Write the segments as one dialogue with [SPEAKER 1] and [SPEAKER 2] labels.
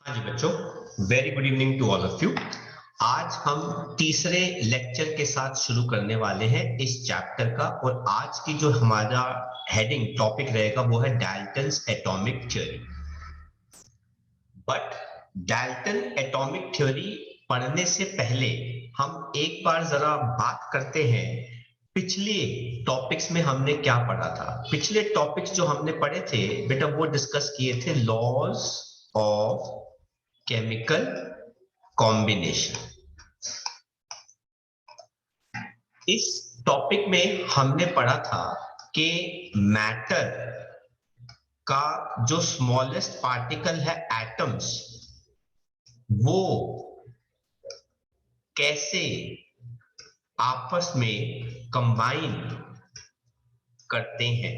[SPEAKER 1] हाँ जी बच्चों, very good evening to all of you. आज हम तीसरे लेक्चर के साथ शुरू करने वाले हैं इस चैप्टर का। और आज की जो हमारा हेडिंग टॉपिक रहेगा वो है Dalton's atomic theory. But Dalton atomic theory पढ़ने से पहले हम एक बार जरा बात करते हैं पिछले टॉपिक्स में हमने क्या पढ़ा था। पिछले टॉपिक्स जो हमने पढ़े थे बेटा वो डिस्कस किए थे लॉज ऑफ केमिकल कॉम्बिनेशन। इस टॉपिक में हमने पढ़ा था कि मैटर का जो स्मॉलेस्ट पार्टिकल है एटम्स, वो कैसे आपस में कंबाइन करते हैं।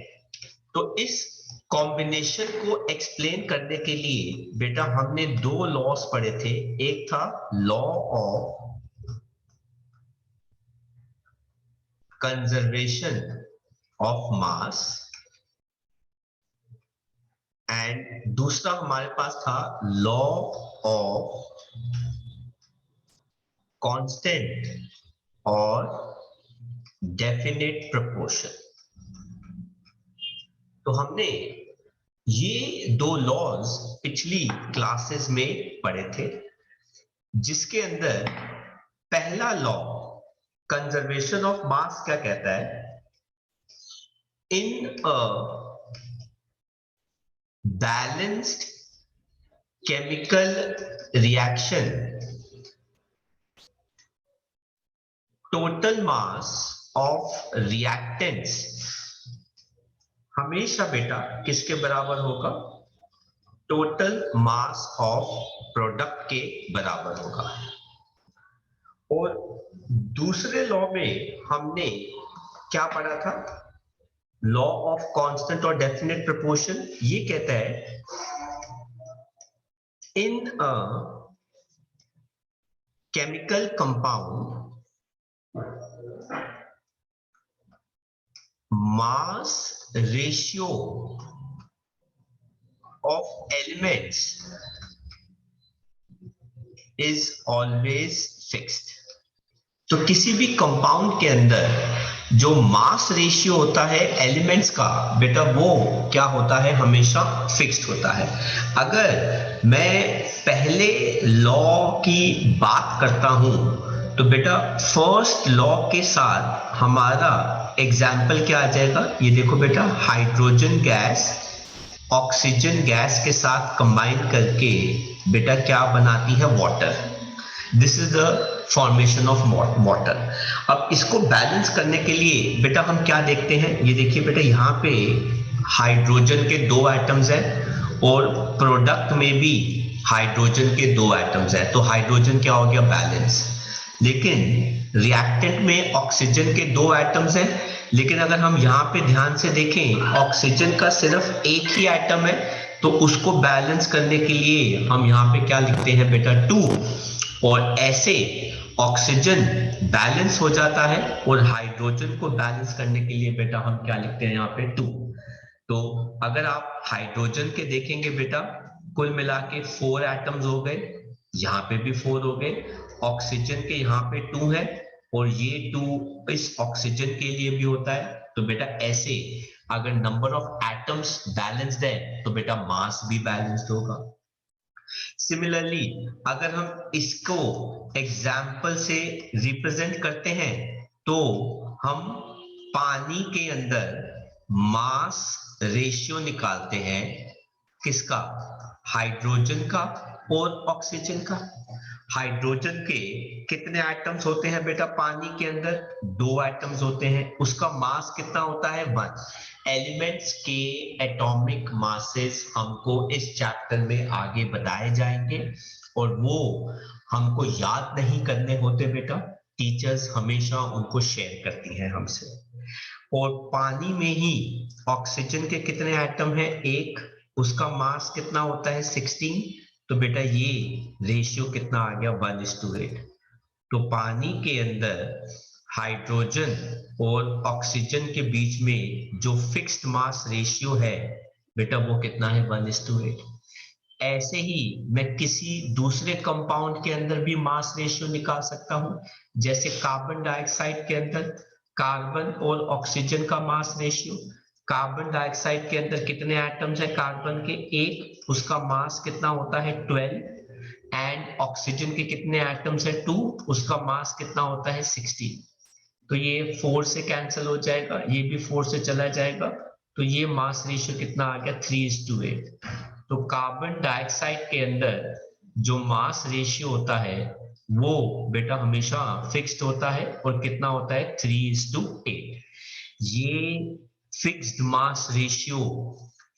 [SPEAKER 1] तो इस कॉम्बिनेशन को एक्सप्लेन करने के लिए बेटा हमने दो लॉस पढ़े थे। एक था law of conservation of mass and दूसरा हमारे पास था लॉ ऑफ कांस्टेंट और डेफिनेट प्रोपोर्शन। तो हमने ये दो लॉज पिछली क्लासेस में पढ़े थे, जिसके अंदर पहला लॉ कंजर्वेशन ऑफ मास क्या कहता है, in a balanced chemical reaction total mass of reactants हमेशा बेटा किसके बराबर होगा, टोटल मास ऑफ प्रोडक्ट के बराबर होगा। और दूसरे लॉ में हमने क्या पढ़ा था, लॉ ऑफ कांस्टेंट और डेफिनेट प्रोपोर्शन। ये कहता है in a chemical compound mass ratio of elements is always fixed। तो किसी भी कंपाउंड के अंदर जो मास रेशियो होता है एलिमेंट्स का बेटा वो क्या होता है, हमेशा फिक्स्ड होता है। अगर मैं पहले लॉ की बात करता हूं तो बेटा फर्स्ट लॉ के साथ हमारा एग्जाम्पल क्या आ जाएगा, ये देखो बेटा, हाइड्रोजन गैस ऑक्सीजन गैस के साथ कंबाइन करके बेटा क्या बनाती है, water. This is the formation of water. अब इसको बैलेंस करने के लिए बेटा हम क्या देखते हैं, ये देखिए बेटा, यहाँ पे हाइड्रोजन के दो एटम्स हैं और प्रोडक्ट में भी हाइड्रोजन के दो एटम्स हैं, तो हाइड्रोजन क्या हो गया, बैलेंस। लेकिन रिएक्टेंट में ऑक्सीजन के दो एटम्स हैं, लेकिन अगर हम यहाँ पे ध्यान से देखें ऑक्सीजन का सिर्फ एक ही एटम है, तो उसको बैलेंस करने के लिए हम यहाँ पे क्या लिखते हैं बेटा, 2। और ऐसे ऑक्सीजन बैलेंस हो जाता है और हाइड्रोजन को बैलेंस करने के लिए बेटा हम क्या लिखते हैं, यहाँ पे 2। तो अगर आप हाइड्रोजन के देखेंगे बेटा, कुल मिला के 4 एटम्स हो गए, यहाँ पे भी 4 हो गए, ऑक्सीजन के यहाँ पे 2 है और ये 2 इस ऑक्सीजन के लिए भी होता है। तो बेटा ऐसे अगर नंबर ऑफ एटम्स बैलेंस्ड है तो बेटा मास भी बैलेंस्ड होगा। सिमिलरली अगर हम इसको एग्जाम्पल से रिप्रेजेंट करते हैं तो हम पानी के अंदर मास रेशियो निकालते हैं, किसका, हाइड्रोजन का और ऑक्सीजन का। हाइड्रोजन के कितने एटम्स होते हैं बेटा पानी के अंदर, 2 एटम्स होते हैं, उसका मास कितना होता है, 1। एलिमेंट्स के एटॉमिक मासेस हमको इस चैप्टर में आगे बताए जाएंगे और वो हमको याद नहीं करने होते बेटा, टीचर्स हमेशा उनको शेयर करती हैं हमसे। और पानी में ही ऑक्सीजन के कितने एटम हैं, 1, उसका मास कितना होता है, 16। तो बेटा ये रेशियो कितना आ गया, 1:8। तो पानी के अंदर हाइड्रोजन और ऑक्सीजन के बीच में जो फिक्स्ड मास रेशियो है बेटा वो कितना है, 1:8। ऐसे ही मैं किसी दूसरे कंपाउंड के अंदर भी मास रेशियो निकाल सकता हूं, जैसे कार्बन डाइऑक्साइड के अंदर कार्बन और ऑक्सीजन का मास रेशियो। कार्बन डाइऑक्साइड के अंदर कितने एटम्स हैं कार्बन के? एक, उसका मास कितना होता है 12। एंड ऑक्सीजन के कितने एटम्स हैं 2, उसका मास कितना होता है 16। तो ये 4 से कैंसिल हो जाएगा, ये भी 4 से चला जाएगा, तो ये मास रेशियो कितना आ गया 3:8। तो कार्बन डाइऑक्साइड के अंदर जो मास रेशियो होता है वो बेटा हमेशा फिक्स्ड होता है और कितना होता है 3:8। ये फिक्स्ड मास रेशियो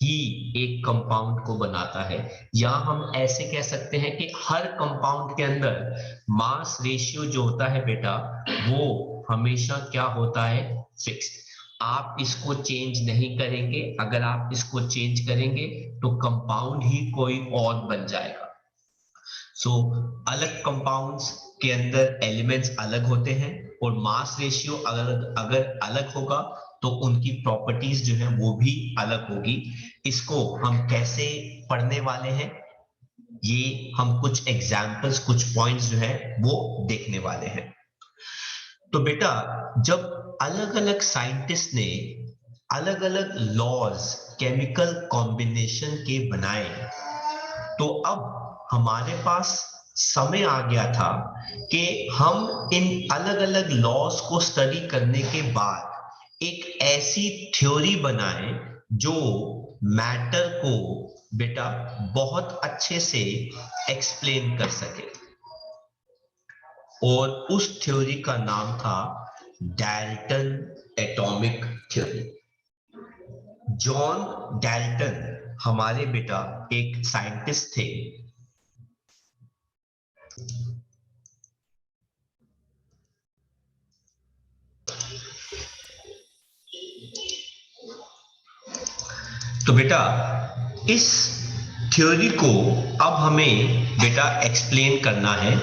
[SPEAKER 1] ही एक कंपाउंड को बनाता है, या हम ऐसे कह सकते हैं कि हर कंपाउंड के अंदर मास रेशियो जो होता है बेटा वो हमेशा क्या होता है फिक्स्ड। आप इसको चेंज नहीं करेंगे, अगर आप इसको चेंज करेंगे तो कंपाउंड ही कोई और बन जाएगा। सो अलग कंपाउंड्स के अंदर एलिमेंट्स अलग होते हैं और मास रेशियो अगर अलग होगा तो उनकी प्रॉपर्टीज जो है वो भी अलग होगी। इसको हम कैसे पढ़ने वाले हैं, ये हम कुछ एग्जाम्पल्स कुछ पॉइंट्स जो है वो देखने वाले हैं। तो बेटा जब अलग अलग साइंटिस्ट ने अलग अलग लॉज केमिकल कॉम्बिनेशन के बनाए, तो अब हमारे पास समय आ गया था कि हम इन अलग अलग लॉज को स्टडी करने के बाद एक ऐसी थ्योरी बनाएं जो मैटर को बेटा बहुत अच्छे से एक्सप्लेन कर सके, और उस थ्योरी का नाम था Dalton atomic theory. John Dalton हमारे बेटा एक साइंटिस्ट थे। तो बेटा इस थ्योरी को अब हमें बेटा एक्सप्लेन करना है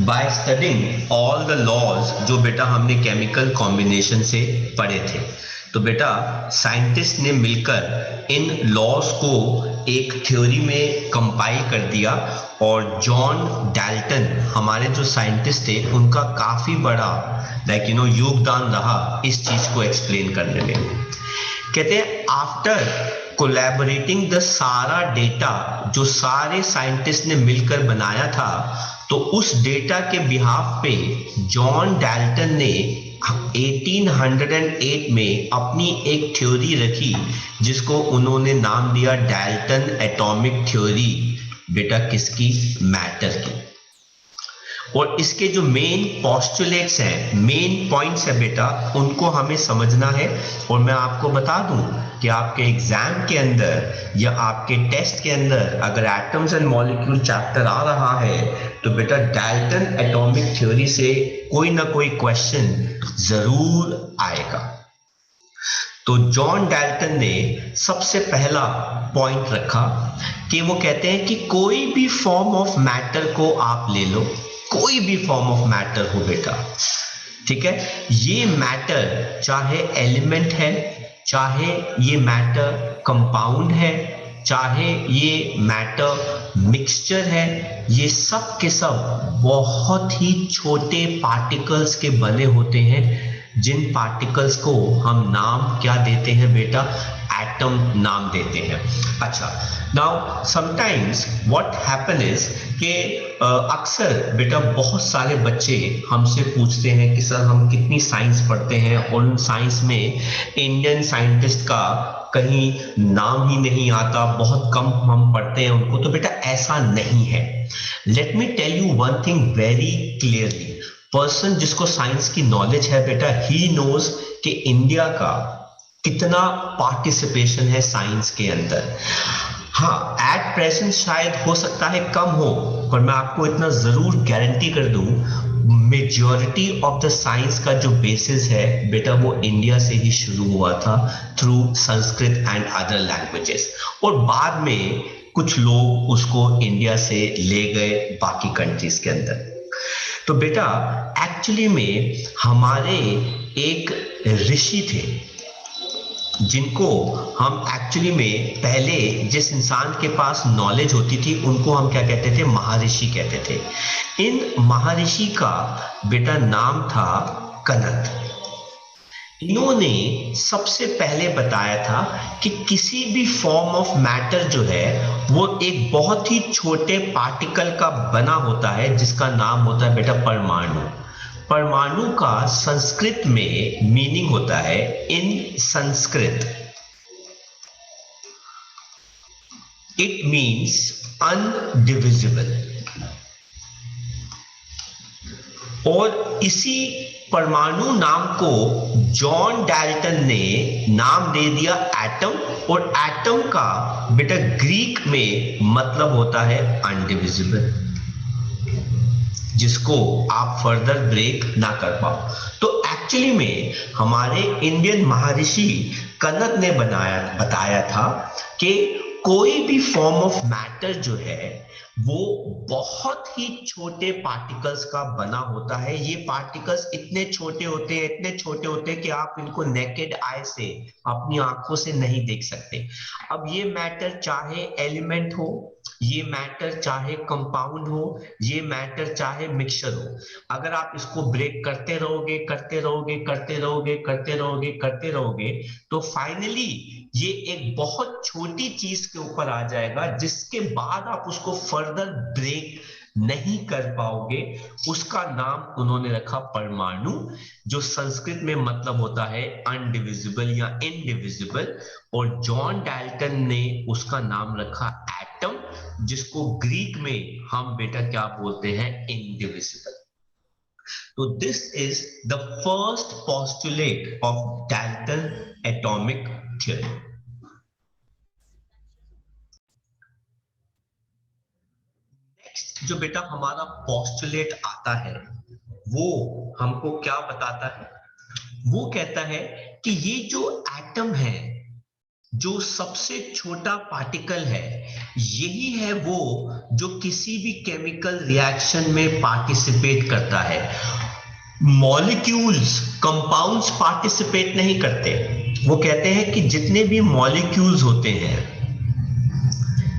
[SPEAKER 1] by studying all the laws जो बेटा हमने केमिकल कॉम्बिनेशन से पढ़े थे। तो बेटा साइंटिस्ट ने मिलकर इन लॉज को एक थ्योरी में कंपाइल कर दिया, और जॉन डाल्टन हमारे जो साइंटिस्ट थे उनका काफी बड़ा योगदान रहा इस चीज को एक्सप्लेन करने में। कहते हैं आफ्टर कोलैबोरेटिंग द सारा डेटा जो सारे साइंटिस्ट ने मिलकर बनाया था, तो उस डेटा के बिहाफ पे जॉन डाल्टन ने 1808 में अपनी एक थ्योरी रखी जिसको उन्होंने नाम दिया डाल्टन एटॉमिक थ्योरी। बेटा किसकी? मैटर की। और इसके जो मेन पोस्टुलेट्स हैं, मेन पॉइंट्स है बेटा, उनको हमें समझना है। और मैं आपको बता दूं कि आपके एग्जाम के अंदर या आपके टेस्ट के अंदर अगर एटम्स एंड मॉलिक्यूल चैप्टर आ रहा है तो बेटा डाल्टन एटॉमिक थ्योरी से कोई ना कोई क्वेश्चन जरूर आएगा। तो जॉन डाल्टन ने सबसे पहला पॉइंट रखा कि वो कहते हैं कि कोई भी फॉर्म ऑफ मैटर को आप ले लो, कोई भी फॉर्म ऑफ मैटर हो बेटा, ठीक है, ये मैटर चाहे एलिमेंट है, चाहे ये मैटर कंपाउंड है, चाहे ये मैटर मिक्सचर है, ये सब के सब बहुत ही छोटे पार्टिकल्स के बने होते हैं, जिन पार्टिकल्स को हम नाम क्या देते हैं बेटा? एटम नाम देते हैं। अच्छा, now sometimes what happen is कि अक्सर बेटा बहुत सारे बच्चे हमसे पूछते हैं कि सर हम कितनी साइंस पढ़ते हैं और उन साइंस में इंडियन साइंटिस्ट का कहीं नाम ही नहीं आता, बहुत कम हम पढ़ते हैं उनको। तो बेटा ऐसा नहीं है। Let me tell you one thing very clearly, person जिसको साइंस की नॉलेज है बेटा, ही नोज कि इंडिया का कितना पार्टिसिपेशन है साइंस के अंदर। हाँ, एट प्रेजेंट शायद हो सकता है कम हो, पर मैं आपको इतना जरूर गारंटी कर दूं, मेजॉरिटी ऑफ द साइंस का जो बेसिस है बेटा वो इंडिया से ही शुरू हुआ था through Sanskrit and other languages, और बाद में कुछ लोग उसको इंडिया से ले गए बाकी कंट्रीज के अंदर। तो बेटा एक्चुअली में हमारे एक ऋषि थे जिनको हम एक्चुअली में पहले जिस इंसान के पास नॉलेज होती थी उनको हम क्या कहते थे, महर्षि कहते थे। इन महर्षि का बेटा नाम था कनद। इन्होंने सबसे पहले बताया था कि किसी भी फॉर्म ऑफ मैटर जो है वो एक बहुत ही छोटे पार्टिकल का बना होता है जिसका नाम होता है बेटा परमाणु। परमाणु का संस्कृत में मीनिंग होता है, इन संस्कृत इट मीन्स अनडिविजिबल। और इसी परमाणु नाम को जॉन डाल्टन ने नाम दे दिया एटम, और एटम का बेटा ग्रीक में मतलब होता है अनडिविजिबल, जिसको आप फर्दर ब्रेक ना कर पाओ। तो एक्चुअली में हमारे इंडियन महर्षि कनद ने बताया था कि कोई भी फॉर्म ऑफ मैटर जो है वो बहुत ही छोटे पार्टिकल्स का बना होता है। ये पार्टिकल्स इतने छोटे होते हैं, इतने छोटे होते हैं कि आप इनको नेकेड आई से, अपनी आंखों से नहीं देख सकते। अब ये मैटर चाहे एलिमेंट हो, ये मैटर चाहे कंपाउंड हो, ये मैटर चाहे मिक्सचर हो, अगर आप इसको ब्रेक करते रहोगे करते रहोगे करते रहोगे करते रहोगे करते रहोगे तो फाइनली ये एक बहुत छोटी चीज के ऊपर आ जाएगा, जिसके बाद आप उसको फर्दर ब्रेक नहीं कर पाओगे। उसका नाम उन्होंने रखा परमाणु, जो संस्कृत में मतलब होता है अनडिविजिबल या इनडिविजिबल, और जॉन डाल्टन ने उसका नाम रखा एटम, जिसको ग्रीक में हम बेटा क्या बोलते हैं, इनडिविजिबल। तो this is the first postulate of Dalton atomic theory. Next जो बेटा हमारा पोस्टुलेट आता है वो हमको क्या बताता है, वो कहता है कि ये जो एटम है, जो सबसे छोटा पार्टिकल है, यही है वो जो किसी भी केमिकल रिएक्शन में पार्टिसिपेट करता है। मॉलिक्यूल्स, कंपाउंड्स पार्टिसिपेट नहीं करते। वो कहते हैं कि जितने भी मॉलिक्यूल्स होते हैं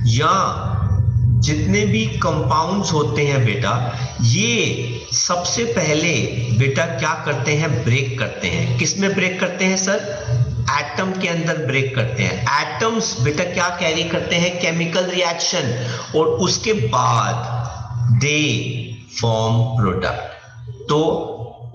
[SPEAKER 1] या जितने भी कंपाउंड्स होते हैं बेटा, ये सबसे पहले बेटा क्या करते हैं, ब्रेक करते हैं। किसमें ब्रेक करते हैं सर, एटम के अंदर ब्रेक करते हैं। एटम्स बेटा क्या कैरी करते हैं, केमिकल रिएक्शन, और उसके बाद दे फॉर्म प्रोडक्ट। तो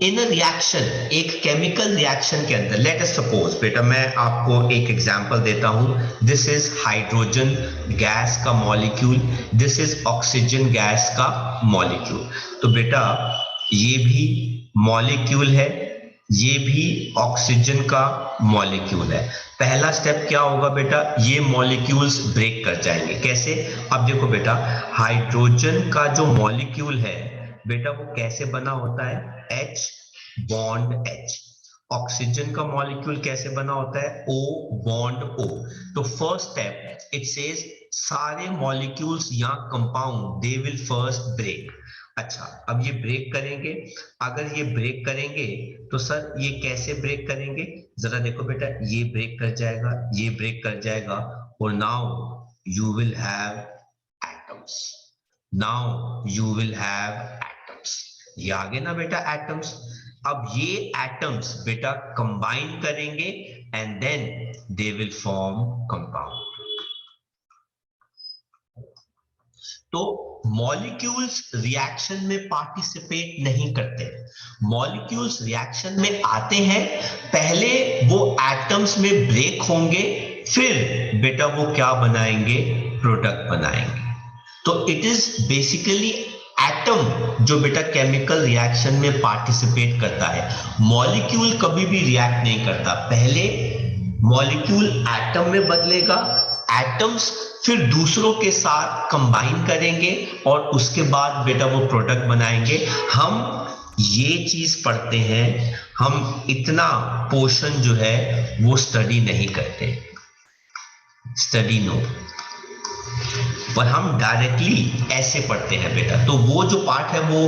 [SPEAKER 1] इन रिएक्शन, एक केमिकल रिएक्शन के अंदर, लेट अस सपोज बेटा मैं आपको एक एग्जांपल देता हूं, दिस इज हाइड्रोजन गैस का molecule, this is oxygen gas का मॉलिक्यूल। तो बेटा ये भी मॉलिक्यूल है, ये भी ऑक्सीजन का मॉलिक्यूल है। पहला स्टेप क्या होगा बेटा, ये मॉलिक्यूल्स ब्रेक कर जाएंगे। कैसे, अब देखो बेटा हाइड्रोजन का जो मॉलिक्यूल है बेटा वो कैसे बना होता है, H बॉन्ड H। ऑक्सीजन का मॉलिक्यूल कैसे बना होता है, O बॉन्ड O। तो फर्स्ट स्टेप इट सेज सारे मॉलिक्यूल्स या compound they will first break. अच्छा, अब ये ब्रेक करेंगे, अगर ये ब्रेक करेंगे तो सर ये कैसे ब्रेक करेंगे, जरा देखो बेटा, ये ब्रेक कर जाएगा, ये ब्रेक कर जाएगा, और now you will have atoms. Now you will have atoms. ये आ गए ना बेटा एटम्स। अब ये एटम्स बेटा कंबाइन करेंगे and then they will form compound. तो मॉलिक्यूल्स रिएक्शन में पार्टिसिपेट नहीं करते, मॉलिक्यूल्स रिएक्शन में आते हैं, पहले वो एटम्स में ब्रेक होंगे, फिर बेटा वो क्या बनाएंगे, प्रोडक्ट बनाएंगे। तो इट इज बेसिकली एटम जो बेटा केमिकल रिएक्शन में पार्टिसिपेट करता है, मॉलिक्यूल कभी भी रिएक्ट नहीं करता। पहले मॉलिक्यूल एटम में बदलेगा, एटम्स फिर दूसरों के साथ कंबाइन करेंगे और उसके बाद बेटा वो प्रोडक्ट बनाएंगे। हम ये चीज पढ़ते हैं, हम इतना पोर्शन जो है वो स्टडी नहीं करते, स्टडी नो, पर हम डायरेक्टली ऐसे पढ़ते हैं बेटा। तो वो जो पार्ट है वो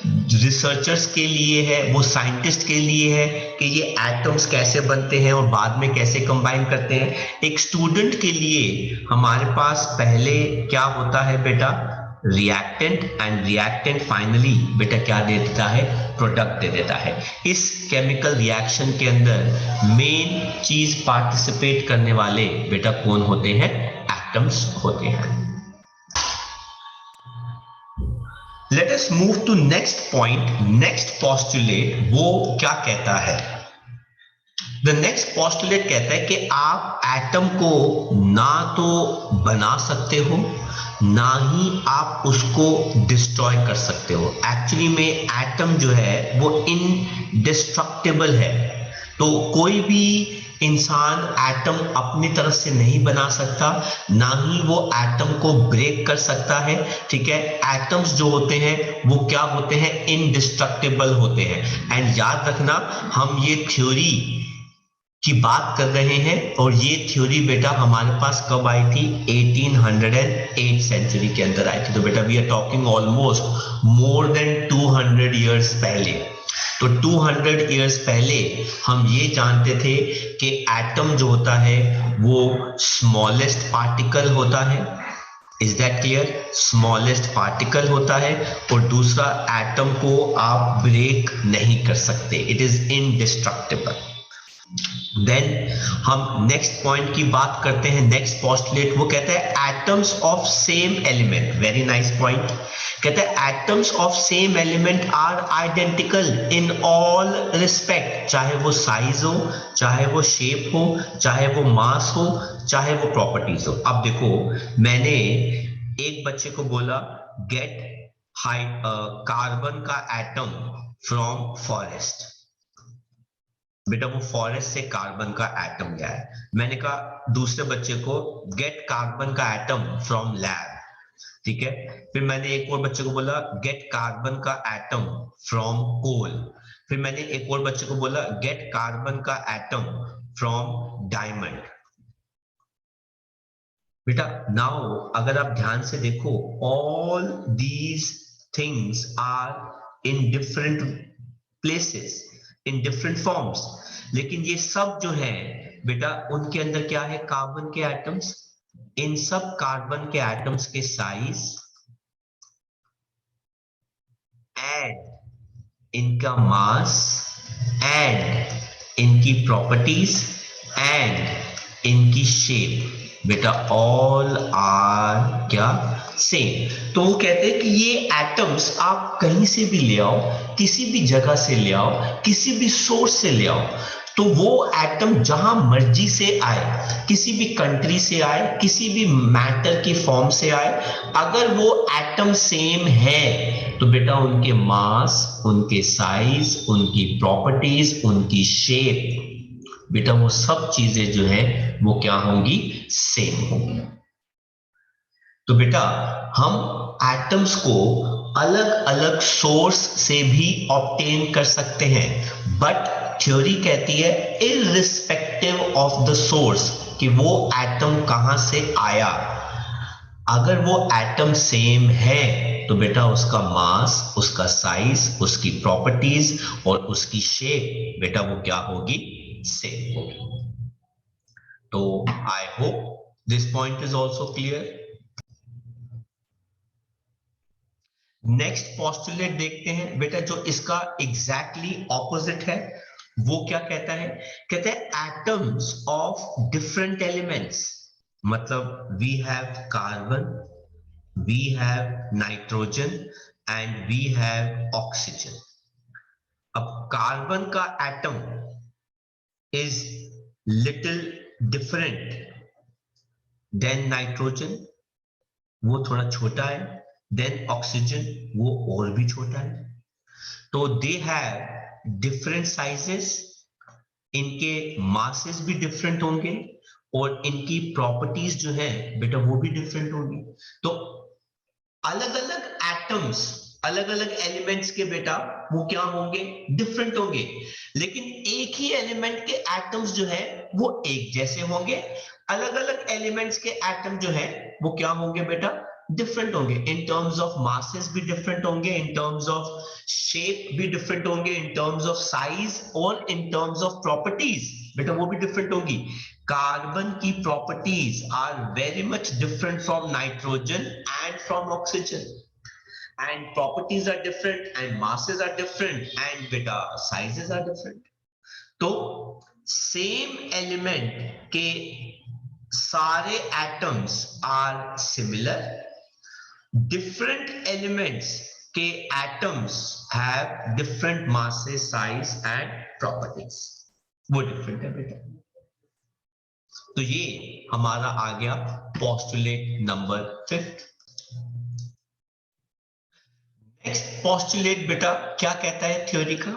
[SPEAKER 1] रिसर्चर्स के लिए है, वो साइंटिस्ट के लिए है कि ये एटम्स कैसे बनते हैं और बाद में कैसे कंबाइन करते हैं। एक स्टूडेंट के लिए हमारे पास पहले क्या होता है बेटा, रिएक्टेंट, एंड रिएक्टेंट फाइनली बेटा क्या दे देता है, प्रोडक्ट दे देता है। इस केमिकल रिएक्शन के अंदर मेन चीज पार्टिसिपेट करने वाले बेटा कौन होते हैं, एटम्स होते हैं। Let us move to next point, next postulate वो क्या कहता है। द नेक्स्ट पोस्टुलेट कहता है कि आप एटम को ना तो बना सकते हो, ना ही आप उसको डिस्ट्रॉय कर सकते हो। एक्चुअली में एटम जो है वो इनडिस्ट्रक्टिबल है, तो कोई भी इंसान एटम अपनी तरफ से नहीं बना सकता, ना ही वो एटम को ब्रेक कर सकता है। ठीक है, एटम्स जो होते हैं वो क्या होते हैं, इनडिस्ट्रक्टिबल होते हैं। एंड याद रखना, हम ये थ्योरी की बात कर रहे हैं, और ये थ्योरी बेटा हमारे पास कब आई थी, 1808 सेंचुरी के अंदर आई थी। तो बेटा we are talking almost more than 200 years पहले। तो 200 इयर्स पहले हम ये जानते थे कि एटम जो होता है वो स्मॉलेस्ट पार्टिकल होता है। Is that clear, smallest particle होता है, और दूसरा एटम को आप ब्रेक नहीं कर सकते, इट इज इनडिस्ट्रक्टिबल। देन हम नेक्स्ट पॉइंट की बात करते हैं, नेक्स्ट पोस्टुलेट वो कहता है atoms of same element, very nice point. कहता है atoms of same element are identical in all respect, चाहे वो साइज हो, चाहे वो शेप हो, चाहे वो मास हो, चाहे वो प्रॉपर्टीज हो। अब देखो, मैंने एक बच्चे को बोला गेट कार्बन का एटम फ्रॉम फॉरेस्ट, बेटा वो फॉरेस्ट से कार्बन का एटम गया है। मैंने कहा दूसरे बच्चे को गेट कार्बन का एटम फ्रॉम लैब, ठीक है। फिर मैंने एक और बच्चे को बोला गेट कार्बन का एटम फ्रॉम कोल। फिर मैंने एक और बच्चे को बोला गेट कार्बन का एटम फ्रॉम डायमंड। बेटा नाउ अगर आप ध्यान से देखो, all these things are in different places, in different forms, लेकिन ये सब जो है बेटा उनके अंदर क्या है, कार्बन के एटम्स। इन सब कार्बन के एटम्स के साइज एंड इनका मास एंड इनकी प्रॉपर्टीज एंड इनकी शेप बेटा ऑल आर क्या, सेम। तो वो कहते हैं कि ये एटम्स आप कहीं से भी ले आओ, किसी भी जगह से ले आओ, किसी भी सोर्स से ले आओ, तो वो एटम जहां मर्जी से आए, किसी भी कंट्री से आए, किसी भी मैटर की फॉर्म से आए, अगर वो एटम सेम है तो बेटा उनके मास, उनके साइज, उनकी प्रॉपर्टीज, उनकी शेप बेटा वो सब चीजें जो है वो क्या होंगी, सेम होंगी। तो बेटा हम एटम्स को अलग अलग सोर्स से भी ऑब्टेन कर सकते हैं, बट थ्योरी कहती है इररिस्पेक्टिव ऑफ द सोर्स, कि वो एटम कहां से आया, अगर वो एटम सेम है तो बेटा उसका मास, उसका साइज, उसकी प्रॉपर्टीज और उसकी शेप बेटा वो क्या होगी, सेम होगी। तो I hope this point is also clear. Next postulate देखते हैं बेटा, जो इसका एग्जैक्टली ऑपोजिट है। वो क्या कहता है, कहते हैं एटम्स ऑफ डिफरेंट एलिमेंट्स, मतलब we have carbon, we have nitrogen and we have oxygen. अब कार्बन का atom is little different than nitrogen, वो थोड़ा छोटा है, देन ऑक्सीजन वो और भी छोटा है। तो दे हैव डिफरेंट साइजेस, इनके मासेस भी डिफरेंट होंगे और इनकी प्रॉपर्टीज जो है बेटा वो भी डिफरेंट होगी। तो अलग अलग एटम्स, अलग अलग एलिमेंट्स के बेटा वो क्या होंगे, डिफरेंट होंगे, लेकिन एक ही एलिमेंट के एटम्स जो है वो एक जैसे होंगे। अलग अलग एलिमेंट्स के एटम जो है वो क्या होंगे बेटा, डिफरेंट होंगे, इन टर्म्स ऑफ मासेस भी डिफरेंट होंगे, इन टर्म्स ऑफ शेप भी डिफरेंट होंगे, इन टर्म्स ऑफ साइज और इन टर्म्स ऑफ प्रॉपर्टीज बेटा वो भी डिफरेंट होंगी। कार्बन की properties are very much different from nitrogen and from oxygen, and properties are different and masses are different and beta sizes are different। तो same element के सारे atoms are similar, different elements के atoms have different masses, size and properties, वो different है बेटा। तो ये हमारा आ गया पोस्टुलेट नंबर 5। नेक्स्ट पोस्टुलेट बेटा क्या कहता है थ्योरी का,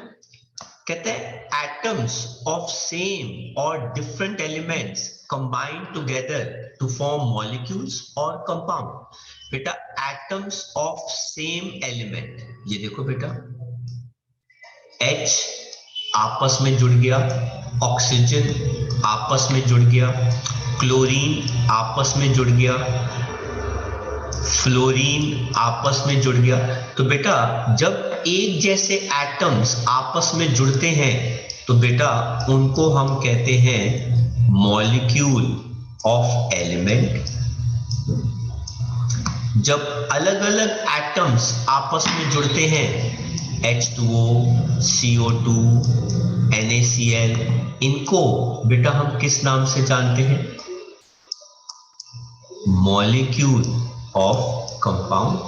[SPEAKER 1] कहते हैं एटम्स ऑफ सेम और different elements combine together to form molecules और कंपाउंड। बेटा एटम्स ऑफ सेम एलिमेंट, ये देखो बेटा H आपस में जुड़ गया, ऑक्सीजन आपस में जुड़ गया, क्लोरीन आपस में जुड़ गया, फ्लोरीन आपस में जुड़ गया। तो बेटा जब एक जैसे एटम्स आपस में जुड़ते हैं तो बेटा उनको हम कहते हैं मॉलिक्यूल ऑफ एलिमेंट। जब अलग अलग एटम्स आपस में जुड़ते हैं H2O, CO2, NaCl, इनको बेटा हम किस नाम से जानते हैं, मॉलिक्यूल ऑफ कंपाउंड।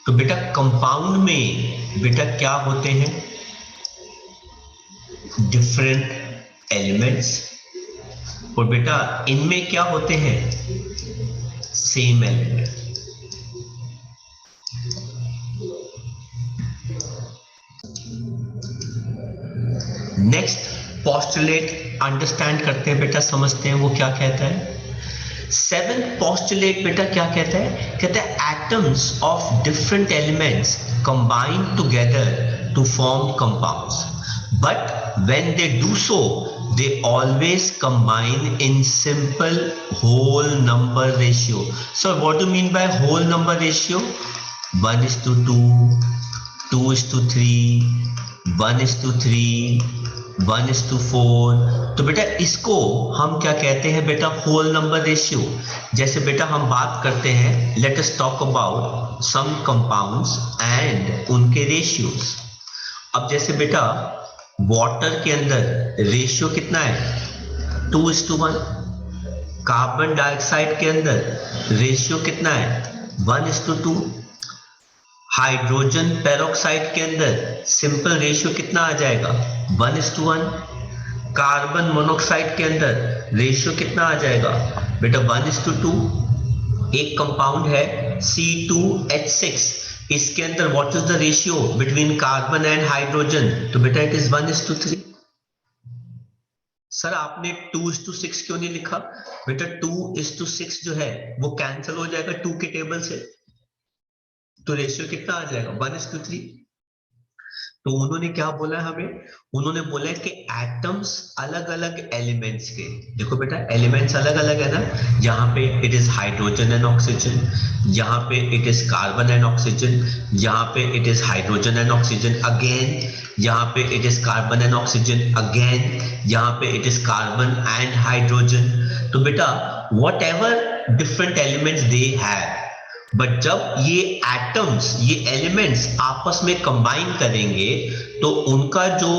[SPEAKER 1] तो बेटा कंपाउंड में बेटा क्या होते हैं, डिफरेंट एलिमेंट्स, और बेटा इनमें क्या होते हैं, same element. Next postulate understand करते हैं बेटा, समझते हैं वो क्या कहता है। 7th पोस्टुलेट बेटा क्या कहता है, कहता है atoms of different elements combine together to form compounds, but when they do so they always combine in simple whole number ratio। So what do you mean by whole number ratio? 1:2, 2:3, 1:3, 1:4। तो बेटा इसको हम क्या कहते हैं बेटा, whole number ratio. जैसे बेटा हम बात करते हैं, let us talk about some compounds and उनके रेशियोज। अब जैसे बेटा वाटर के अंदर रेशियो कितना है, 2:1। कार्बन डाइऑक्साइड के अंदर रेशियो कितना है, 1:2। हाइड्रोजन पेरोक्साइड के अंदर सिंपल रेशियो कितना आ जाएगा, 1:1। कार्बन मोनोक्साइड के अंदर रेशियो कितना आ जाएगा बेटा, 1:2। एक कंपाउंड है C2H6, इसके अंदर what is the ratio between carbon and hydrogen, तो बेटा इट इज 1:3। सर आपने 2:6 क्यों नहीं लिखा, बेटा 2:6 जो है वो कैंसिल हो जाएगा 2 के टेबल से, तो रेशियो कितना आ जाएगा, 1:3। तो उन्होंने क्या बोला हमें, उन्होंने बोला कि एटम्स अलग अलग एलिमेंट्स के, देखो बेटा एलिमेंट्स अलग अलग है ना, यहाँ पे it is hydrogen and oxygen, यहाँ पे it is carbon and oxygen, यहाँ पे it is hydrogen and oxygen again, यहाँ पे it is carbon and oxygen again, यहाँ पे it is carbon and hydrogen. तो बेटा what ever different elements they have, but जब ये एटम्स, ये एलिमेंट्स आपस में कंबाइन करेंगे तो उनका जो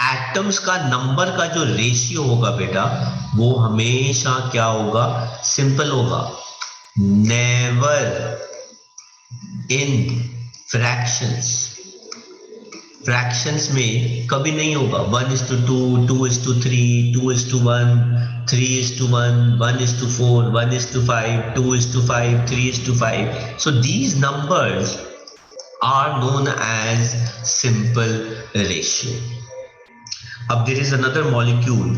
[SPEAKER 1] एटम्स का नंबर का जो रेशियो होगा बेटा वो हमेशा क्या होगा, सिंपल होगा, नेवर इन फ्रैक्शंस। फ्रैक्शंस में कभी नहीं होगा 1:2, 2:3, 2:1, 3:1, 1:4, 1:5, 2:5, 3:5. So these numbers are known as simple ratio. अब there is another molecule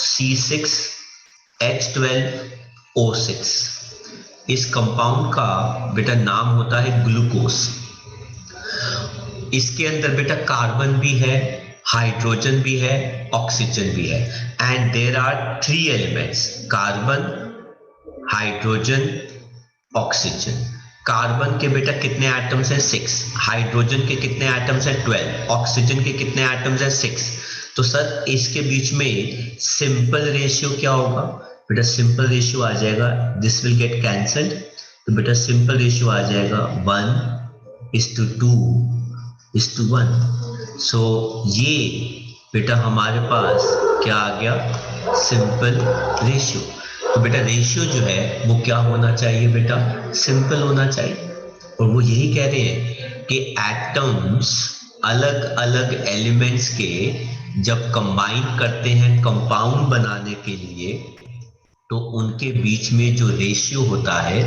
[SPEAKER 1] C6H12O6। इस कंपाउंड का बेटा नाम होता है ग्लूकोज। इसके अंदर बेटा कार्बन भी है, हाइड्रोजन भी है, ऑक्सीजन भी है, and there are 3 elements, carbon, hydrogen oxygen. Carbon के बेटा कितने एटम्स हैं? 6। हाइड्रोजन के कितने एटम्स हैं? 12। ऑक्सीजन के कितने एटम्स हैं? 6। तो सर इसके बीच में सिंपल रेशियो क्या होगा? बेटा सिंपल रेशियो आ जाएगा, दिस विल गेट कैंसल्ड, तो बेटा सिंपल रेशियो आ जाएगा 1:2:1। सो ये बेटा हमारे पास क्या आ गया? Simple ratio. तो बेटा रेशियो जो है वो क्या होना चाहिए? बेटा सिंपल होना चाहिए। और वो यही कह रहे हैं कि एटम्स अलग अलग एलिमेंट्स के जब कंबाइन करते हैं कंपाउंड बनाने के लिए, तो उनके बीच में जो रेशियो होता है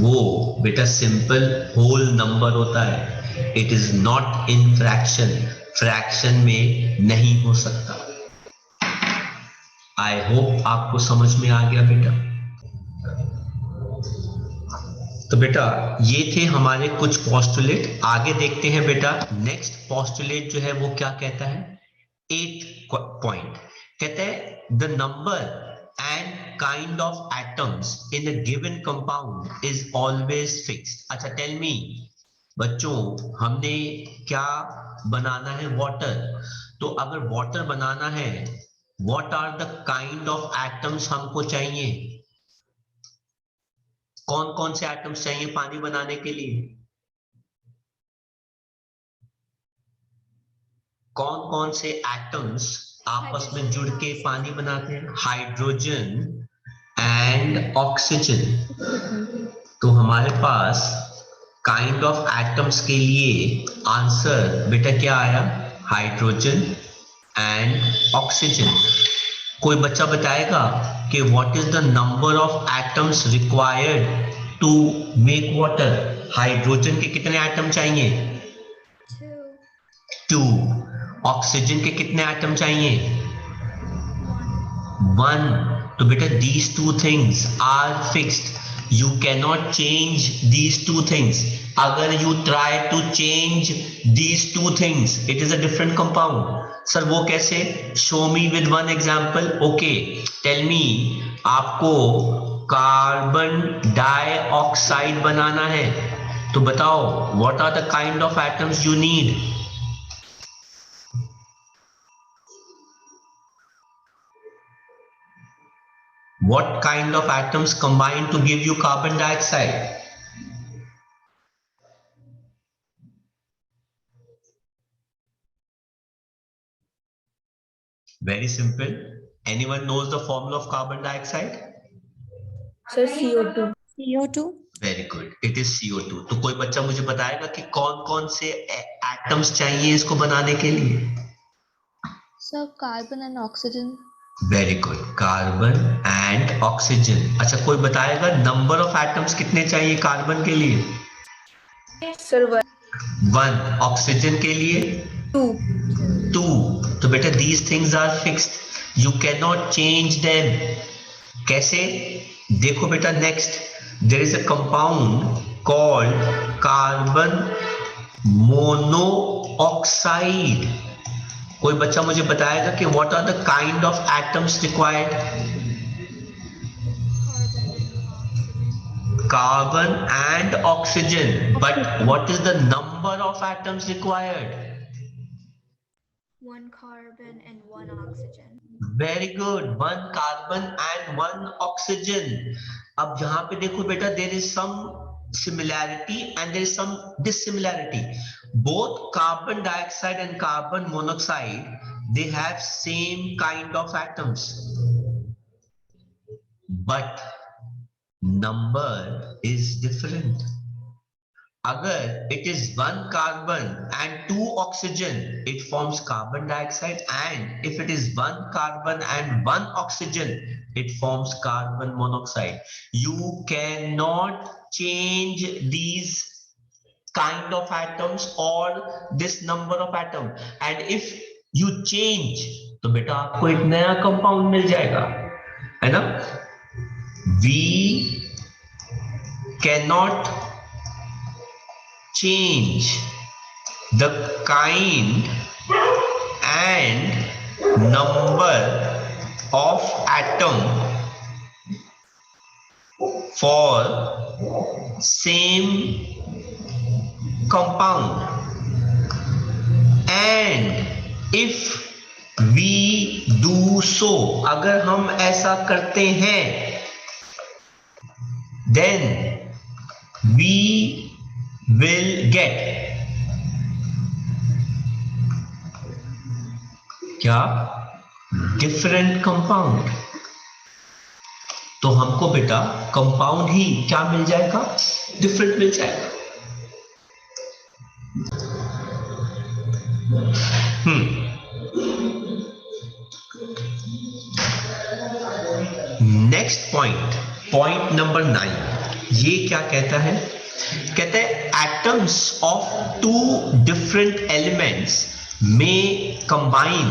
[SPEAKER 1] वो बेटा सिंपल होल नंबर होता है। It is not in fraction, fraction में नहीं हो सकता। आई होप आपको समझ में आ गया बेटा। तो बेटा ये थे हमारे कुछ पोस्टुलेट। आगे देखते हैं बेटा नेक्स्ट पोस्टुलेट जो है वो क्या कहता है। 8th पॉइंट कहता है the number and kind of atoms in a given compound is always fixed. अच्छा टेल मी बच्चों, हमने क्या बनाना है? वाटर। तो अगर वाटर बनाना है, what are the kind of atoms हमको चाहिए? कौन कौन से एटम्स चाहिए पानी बनाने के लिए? कौन कौन से एटम्स आपस में जुड़ के पानी बनाते हैं? Hydrogen and oxygen. तो हमारे पास काइंड ऑफ एटम्स के लिए आंसर बेटा क्या आया? Hydrogen and oxygen. कोई बच्चा बताएगा कि what is the number of atoms required to make water? Hydrogen के कितने एटम चाहिए? 2। ऑक्सीजन के कितने एटम चाहिए? 1। तो बेटा these two things are fixed, you cannot change these two things. अगर you try to change these two things, it is a different compound. Sir वो कैसे? show me with one example. Okay, tell me, आपको carbon dioxide बनाना है, तो बताओ what are the kind of atoms you need? What kind of atoms combine to give you carbon dioxide? Very simple. Anyone knows the formula of carbon dioxide?
[SPEAKER 2] Sir, CO2.
[SPEAKER 3] CO2.
[SPEAKER 1] Very good. It is CO2. तो कोई बच्चा मुझे बताएगा कि कौन कौन से atoms चाहिए इसको बनाने के लिए?
[SPEAKER 2] Sir, carbon and oxygen.
[SPEAKER 1] Very good, carbon and oxygen. अच्छा कोई बताएगा नंबर ऑफ एटम्स कितने चाहिए कार्बन के लिए?
[SPEAKER 2] Sir,
[SPEAKER 1] 1। ऑक्सीजन के लिए
[SPEAKER 2] 2.
[SPEAKER 1] 2। तो बेटा these things are fixed, you can not change them. कैसे? देखो बेटा next, there is a compound called carbon monoxide. कोई बच्चा मुझे बताएगा कि what are the kind of atoms required? Carbon and oxygen. But what is the number of atoms required?
[SPEAKER 3] 1 carbon and 1 oxygen.
[SPEAKER 1] Very good. 1 carbon and 1 oxygen. अब यहाँ पे देखो बेटा, there is some similarity and there is some dissimilarity. Both carbon dioxide and carbon monoxide, they have same kind of atoms, but number is different. अगर it is 1 carbon and 2 oxygen, it forms carbon dioxide, and if it is 1 carbon and 1 oxygen, it forms carbon monoxide. You cannot change these kind of atoms or this number of atom, and if you change तो बेटा आपको एक नया compound मिल जाएगा, है ना? We cannot change the kind and number of atom for same compound, and if we do so, अगर हम ऐसा करते हैं, then we will get क्या? Different compound. तो हमको बेटा कंपाउंड ही क्या मिल जाएगा? डिफरेंट मिल जाएगा। नेक्स्ट पॉइंट नंबर 9, ये क्या कहता है? कहता है atoms of two different elements में combine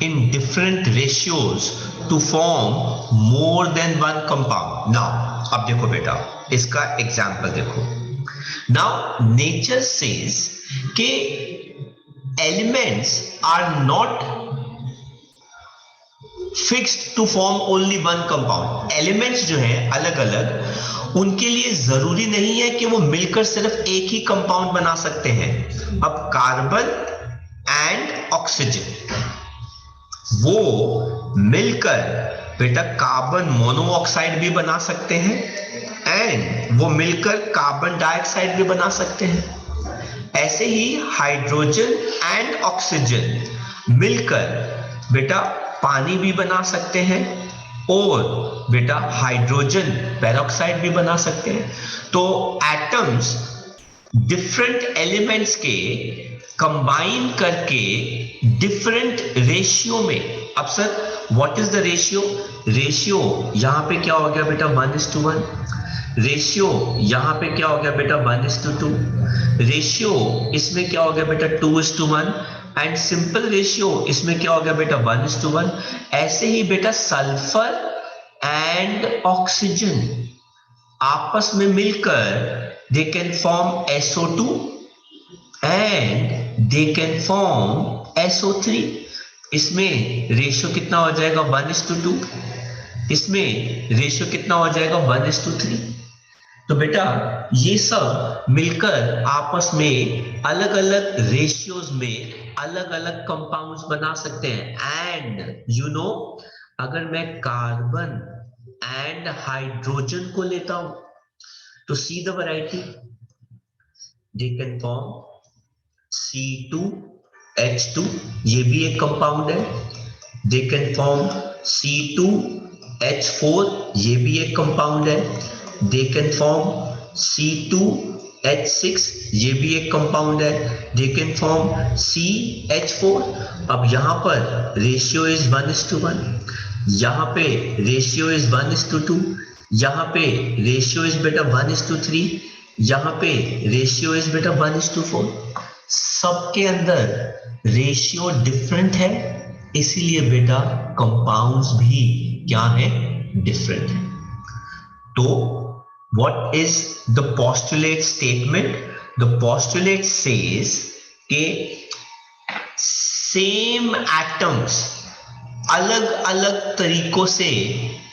[SPEAKER 1] in different ratios to form more than one compound. Now अब देखो बेटा, इसका एग्जाम्पल देखो। नाउ नेचर सेज के elements are not fixed to form only one compound. Elements जो है अलग अलग, उनके लिए जरूरी नहीं है कि वो मिलकर सिर्फ एक ही कंपाउंड बना सकते हैं। अब कार्बन एंड ऑक्सीजन, वो मिलकर बेटा कार्बन मोनोऑक्साइड भी बना सकते हैं, एंड वो मिलकर कार्बन डाइऑक्साइड भी बना सकते हैं। ऐसे ही हाइड्रोजन एंड ऑक्सीजन मिलकर बेटा पानी भी बना सकते हैं, और बेटा हाइड्रोजन पेरोक्साइड भी बना सकते हैं। तो एटम्स डिफरेंट एलिमेंट्स के कंबाइन करके डिफरेंट रेशियो में, अब sir what is the ratio? Ratio यहां पे क्या हो गया बेटा? 1:1। रेशियो यहां पे क्या हो गया बेटा? 1:2। रेशियो इसमें क्या हो गया बेटा? 2:1। एंड सिंपल रेशियो इसमें क्या हो गया बेटा? 1:1। ऐसे ही बेटा सल्फर एंड ऑक्सीजन आपस में मिलकर they can form SO2 and they can form SO3। इसमें रेशियो कितना हो जाएगा? 1:2। इसमें रेशियो कितना हो जाएगा? 1:3। तो बेटा ये सब मिलकर आपस में अलग अलग रेशियोज में अलग अलग कंपाउंड्स बना सकते हैं। एंड यू नो, अगर मैं कार्बन एंड हाइड्रोजन को लेता हूं तो see the variety, they can form C2H2, ये भी एक कंपाउंड है। दे कैन फॉर्म C2H4, ये भी एक कंपाउंड है। दे कैन फॉर्म C2H6, ये भी एक कंपाउंड है। They can form CH4। अब यहां पर रेशियो इज 1:1, यहां पे रेशियो इज 1:2, यहां पे रेशियो इज बेटा 1:3, यहां पे रेशियो इज बेटा 1:4। सबके अंदर रेशियो डिफरेंट है, इसीलिए बेटा कंपाउंड्स भी क्या है? डिफरेंट है। तो what is the postulate statement? The postulate says कि same atoms अलग अलग तरीकों से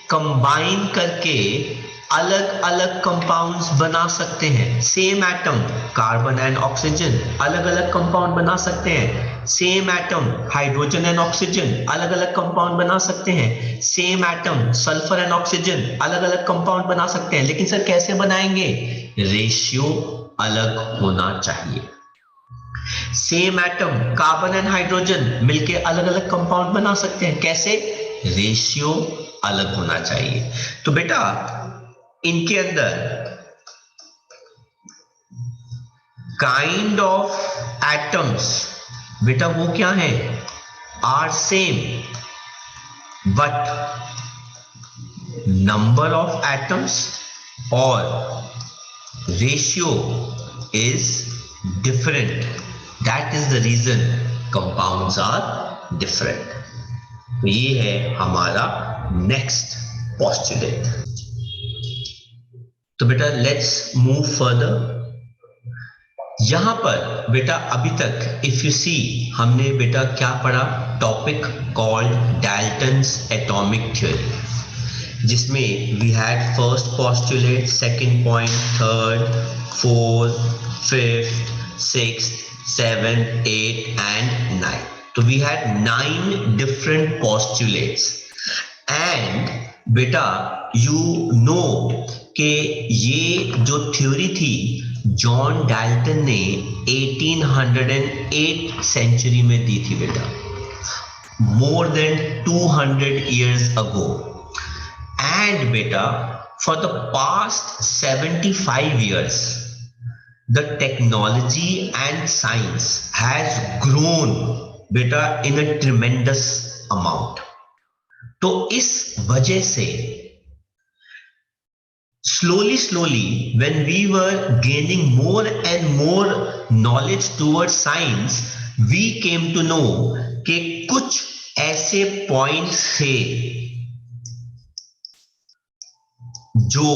[SPEAKER 1] कंबाइन करके अलग अलग कंपाउंड्स बना सकते हैं। Same atom carbon and oxygen अलग अलग कंपाउंड बना सकते हैं। Same atom hydrogen and oxygen अलग अलग कंपाउंड बना सकते हैं। Same atom sulphur and oxygen अलग अलग कंपाउंड बना सकते हैं। लेकिन सर कैसे बनाएंगे? रेशियो अलग होना चाहिए। Same atom carbon and hydrogen मिलके अलग अलग कंपाउंड बना सकते हैं। कैसे? रेशियो अलग होना चाहिए। तो बेटा इनके अंदर काइंड ऑफ एटम्स बेटा वो क्या है? Are same, but number of atoms और ratio is different. That is the reason compounds are different. तो ये है हमारा नेक्स्ट पोस्टुलेट। तो बेटा लेट्स मूव फर्दर। यहां पर बेटा अभी तक इफ यू सी हमने बेटा क्या पढ़ा? Topic called Dalton's atomic theory. जिसमें we had first postulate, second point, third, fourth, fifth, sixth, seventh, eight and nine. तो we had 9 different postulates. And बेटा यू नो कि ये जो थ्योरी थी जॉन डाल्टन ने 1808 सेंचुरी में दी थी बेटा, more than 200 years ago. And beta, for the past 75 years, the technology and science has grown beta in a tremendous amount. तो इस वजह से slowly when we were gaining more and more knowledge towards science, we came to know कि कुछ ऐसे points थे जो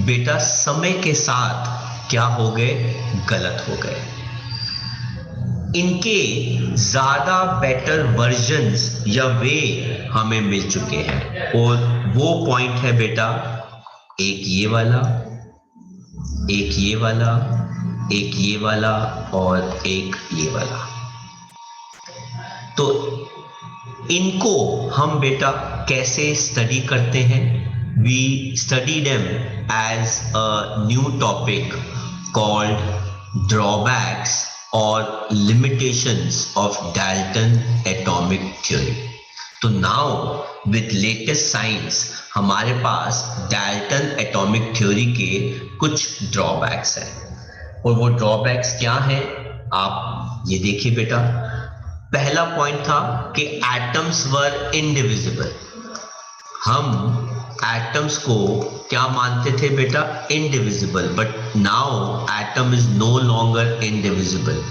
[SPEAKER 1] बेटा समय के साथ क्या हो गए, गलत हो गए. इनके ज्यादा बेटर वर्जन्स या वे हमें मिल चुके हैं. और वो पॉइंट है बेटा, एक ये वाला, एक ये वाला, एक ये वाला और एक ये वाला. तो इनको हम बेटा कैसे स्टडी करते हैं? We study them as a new topic called drawbacks और limitations of Dalton atomic theory. तो नाउ विद लेटेस्ट साइंस हमारे पास डाल्टन एटॉमिक थ्योरी के कुछ ड्रॉबैक्स हैं. और वो ड्रॉबैक्स क्या हैं आप ये देखिए बेटा. पहला पॉइंट था कि एटम्स वर इनडिविजिबल. हम एटम्स को क्या मानते थे बेटा? Indivisible. But now atom is no longer indivisible.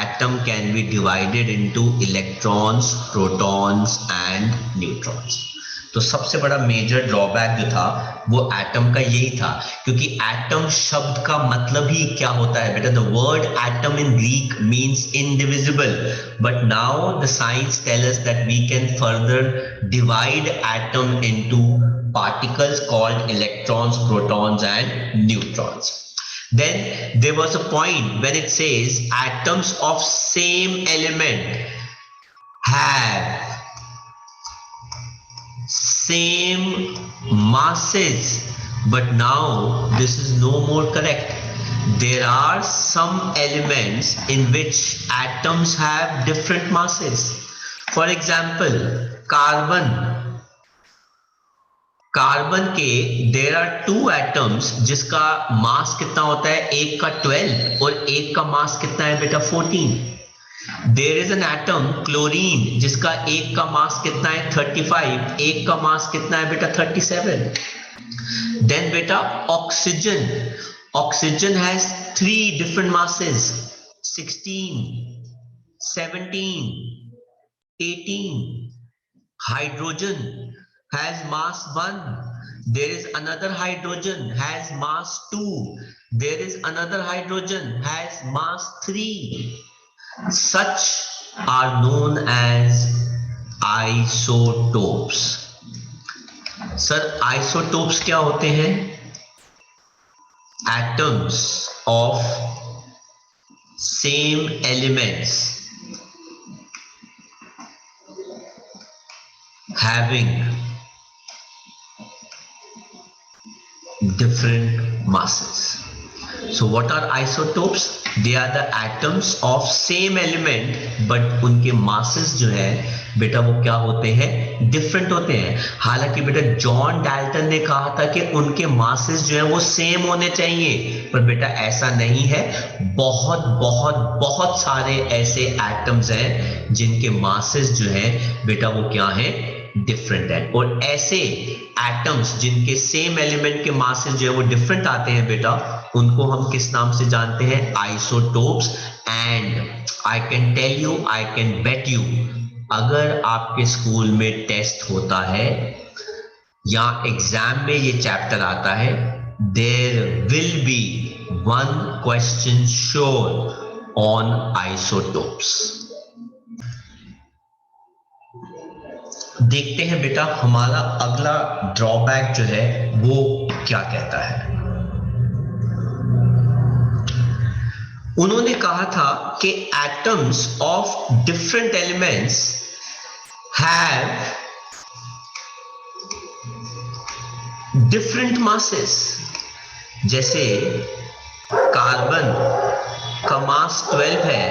[SPEAKER 1] Atom can be divided into electrons, protons and neutrons. तो सबसे बड़ा मेजर ड्रॉबैक जो था वो एटम का यही था, क्योंकि एटम शब्द का मतलब ही क्या होता है बेटा? The word atom in Greek means indivisible. But now the science tell us that we can further divide atom into particles called electrons, protons and neutrons. Then there was a point when it says atoms of same element have same masses, but now this is no more correct. There are some elements in which atoms have different masses. For example, carbon के there are 2 atoms जिसका मास कितना होता है? एक का 12 और एक का मास कितना है बेटा? 14. There is an atom chlorine जिसका एक का मास कितना है? 35. एक का मास कितना है बेटा? 37. देन बेटा oxygen has 3 different masses, 16, 17, 18. Hydrogen has mass 1. There is another hydrogen has mass 2. There is another hydrogen has mass 3. Such are known as isotopes. Sir, isotopes क्या होते हैं? Atoms of same elements having different masses. So what are isotopes? They are the atoms of same element, but उनके masses जो है बेटा वो क्या होते हैं? डिफरेंट होते हैं. हालांकि बेटा जॉन डाल्टन ने कहा था कि उनके masses जो है वो सेम होने चाहिए, पर बेटा ऐसा नहीं है. बहुत बहुत बहुत सारे ऐसे एटम्स हैं जिनके masses जो है बेटा वो क्या है? डिफरेंट है. और ऐसे एटम्स जिनके सेम एलिमेंट के मासेस जो है वो डिफरेंट आते हैं बेटा, उनको हम किस नाम से जानते हैं? Isotopes. And I can tell you, I can bet you, अगर आपके स्कूल में टेस्ट होता है या एग्जाम में ये चैप्टर आता है, there will be 1 question sure on isotopes. देखते हैं बेटा हमारा अगला ड्रॉबैक जो है वो क्या कहता है। उन्होंने कहा था कि atoms of different elements have different masses. जैसे कार्बन का मास 12 है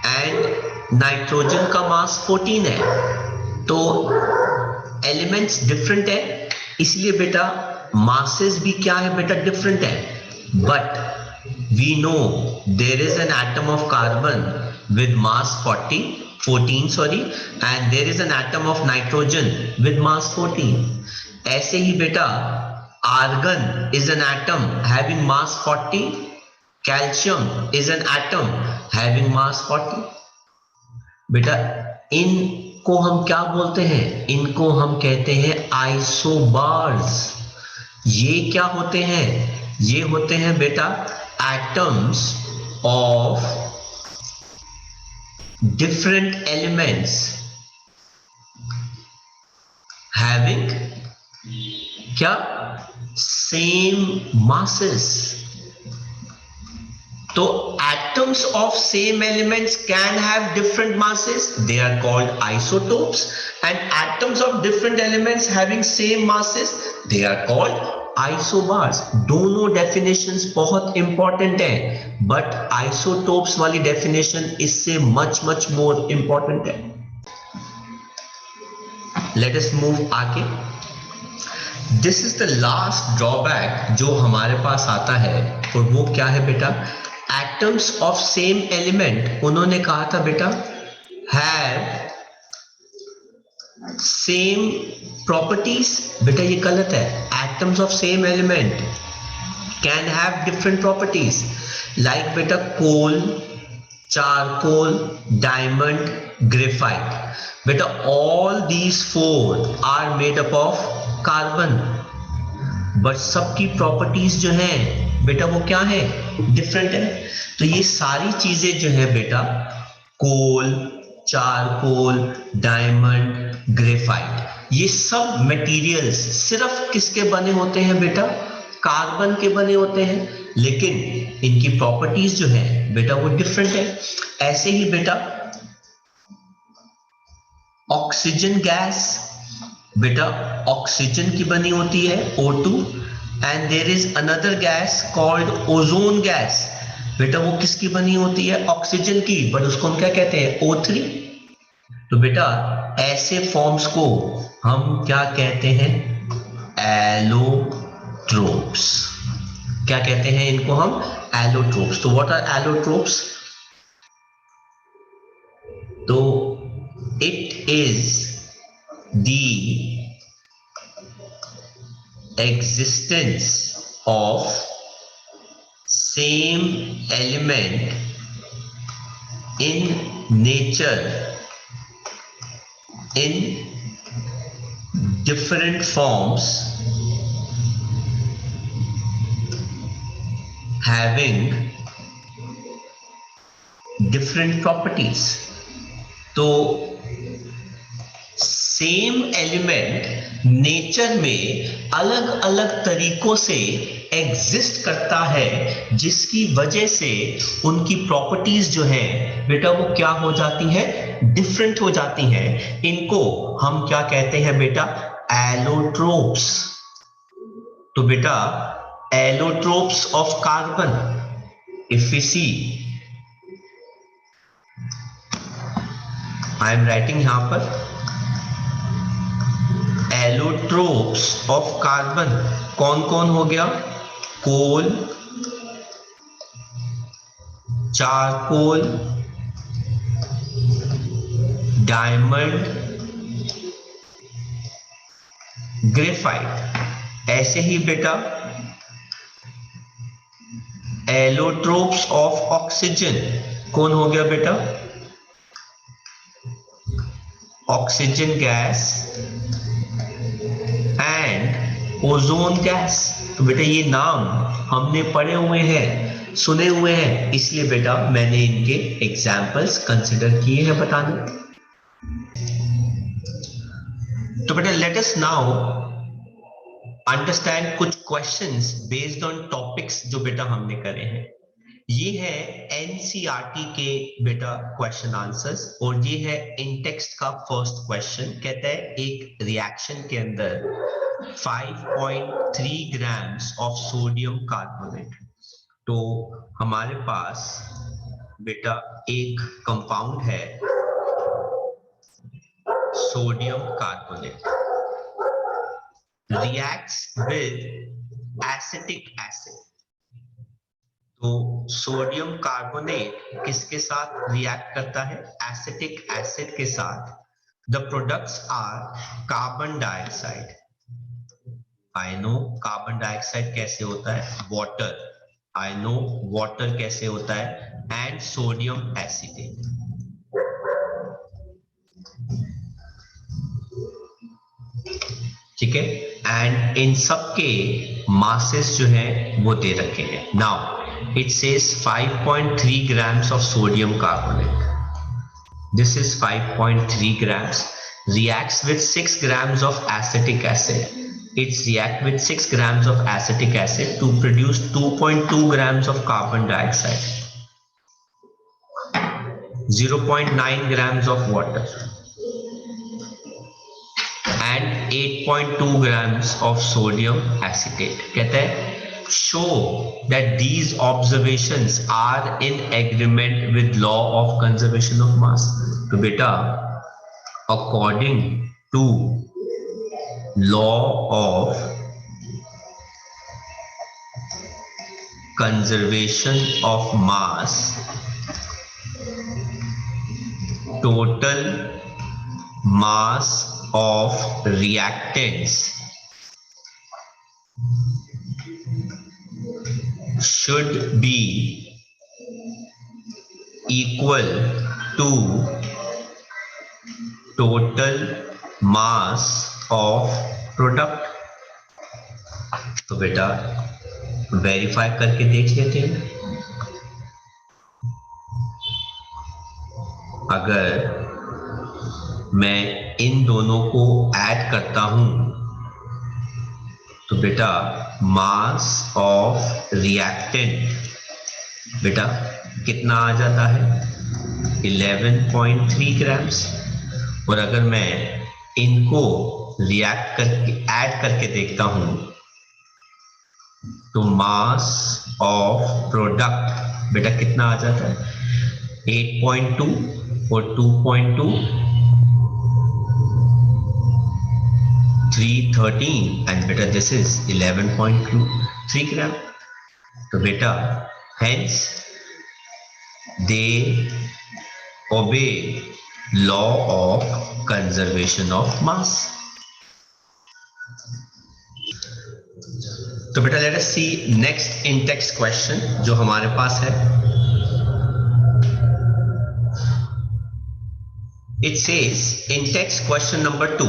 [SPEAKER 1] एंड नाइट्रोजन का मास 14 है, तो एलिमेंट्स डिफरेंट है, इसलिए बेटा मासेस भी क्या है बेटा डिफरेंट है। But we know there is an atom of carbon with mass 14 sorry, and there is an atom of nitrogen with mass 14। ऐसे ही बेटा argon is an atom having mass 40, calcium is an atom having mass 40। बेटा इनको हम क्या बोलते हैं? इनको हम कहते हैं आइसोबार्स। ये क्या होते हैं? ये होते हैं बेटा atoms of different elements having क्या? Same masses. तो atoms of same elements can have different masses, they are called isotopes, and atoms of different elements having same masses, they are called isobars। दोनों definitions बहुत important है, but isotopes वाली definition इससे much more important है। Let us move आगे। This is the last drawback जो हमारे पास आता है, और वो क्या है बेटा? Atoms of same element, उन्होंने कहा था बेटा have same properties। बेटा ये गलत है। Atoms of same element can have different properties, like बेटा coal, charcoal, diamond, graphite। बेटा all these four are made up of carbon, but सबकी प्रॉपर्टीज जो है बेटा वो क्या है? डिफरेंट है। तो ये सारी चीजें जो है बेटा कोल, चारकोल, डायमंड, ग्रेफाइट, ये सब मटेरियल्स सिर्फ किसके बने होते हैं बेटा? कार्बन के बने होते हैं, लेकिन इनकी प्रॉपर्टीज जो है बेटा वो डिफरेंट है। ऐसे ही बेटा ऑक्सीजन गैस बेटा ऑक्सीजन की बनी होती है O2, and there is another gas called ozone gas. बेटा वो किसकी बनी होती है? ऑक्सीजन की, बट उसको हम क्या कहते हैं? O3। तो बेटा ऐसे फॉर्म्स को हम क्या कहते हैं? एलोट्रोप्स। क्या कहते हैं इनको हम? एलोट्रोप्स। तो व्हाट आर एलोट्रोप्स? तो it is the existence of same element in nature in different forms having different properties। तो सेम एलिमेंट नेचर में अलग अलग तरीकों से एग्जिस्ट करता है, जिसकी वजह से उनकी प्रॉपर्टीज जो है बेटा वो क्या हो जाती है? डिफरेंट हो जाती हैं। इनको हम क्या कहते हैं बेटा? एलोट्रोप्स। तो बेटा allotropes of carbon, if we see, I am writing यहां पर एलोट्रोप्स ऑफ कार्बन कौन कौन हो गया? Coal, charcoal, diamond, graphite. ऐसे ही बेटा एलोट्रोप्स ऑफ ऑक्सीजन कौन हो गया बेटा? Oxygen gas and ozone gas. तो बेटा ये नाम हमने पढ़े हुए हैं, सुने हुए हैं, इसलिए बेटा मैंने इनके एग्जाम्पल्स कंसिडर किए हैं बताने। तो बेटा लेट अस नाउ अंडरस्टैंड कुछ क्वेश्चंस बेस्ड ऑन टॉपिक्स जो बेटा हमने करे हैं। ये है एनसीईआरटी के बेटा क्वेश्चन आंसर्स और ये है इन टेक्स्ट का फर्स्ट क्वेश्चन। कहता है एक रिएक्शन के अंदर 5.3 ग्राम्स ऑफ सोडियम कार्बोनेट। तो हमारे पास बेटा एक कंपाउंड है sodium carbonate, reacts with acetic acid। तो सोडियम कार्बोनेट किसके साथ रिएक्ट करता है? एसिटिक एसिड के साथ। The products are carbon dioxide. I know carbon dioxide कैसे होता है? वाटर। आई नो वाटर कैसे होता है? And sodium acetate. ठीक है, एंड इन सब के मासेस जो है वो दे रखे हैं। Now it says 5.3 grams of sodium carbonate. This is 5.3 grams. Reacts with 6 grams of acetic acid. It reacts with 6 grams of acetic acid to produce 2.2 grams of carbon dioxide. 0.9 grams of water. And 8.2 grams of sodium acetate। कहते हैं show that these observations are in agreement with law of conservation of mass। तो बेटा according to law of conservation of mass, total mass of reactants should be equal to total mass of product। तो बेटा verify करके देख लेते हैं। अगर मैं इन दोनों को ऐड करता हूं तो बेटा मास ऑफ रिएक्टेंट बेटा कितना आ जाता है? 11.3 ग्राम्स। और अगर मैं इनको रिएक्ट करके ऐड करके देखता हूं तो मास ऑफ प्रोडक्ट बेटा कितना आ जाता है? 8.2 और 2.2 313 and beta this is 11.3 gram। तो बेटा hence they obey law of conservation of mass। तो बेटा let us see next in text question जो हमारे पास है। It says in text question number 2,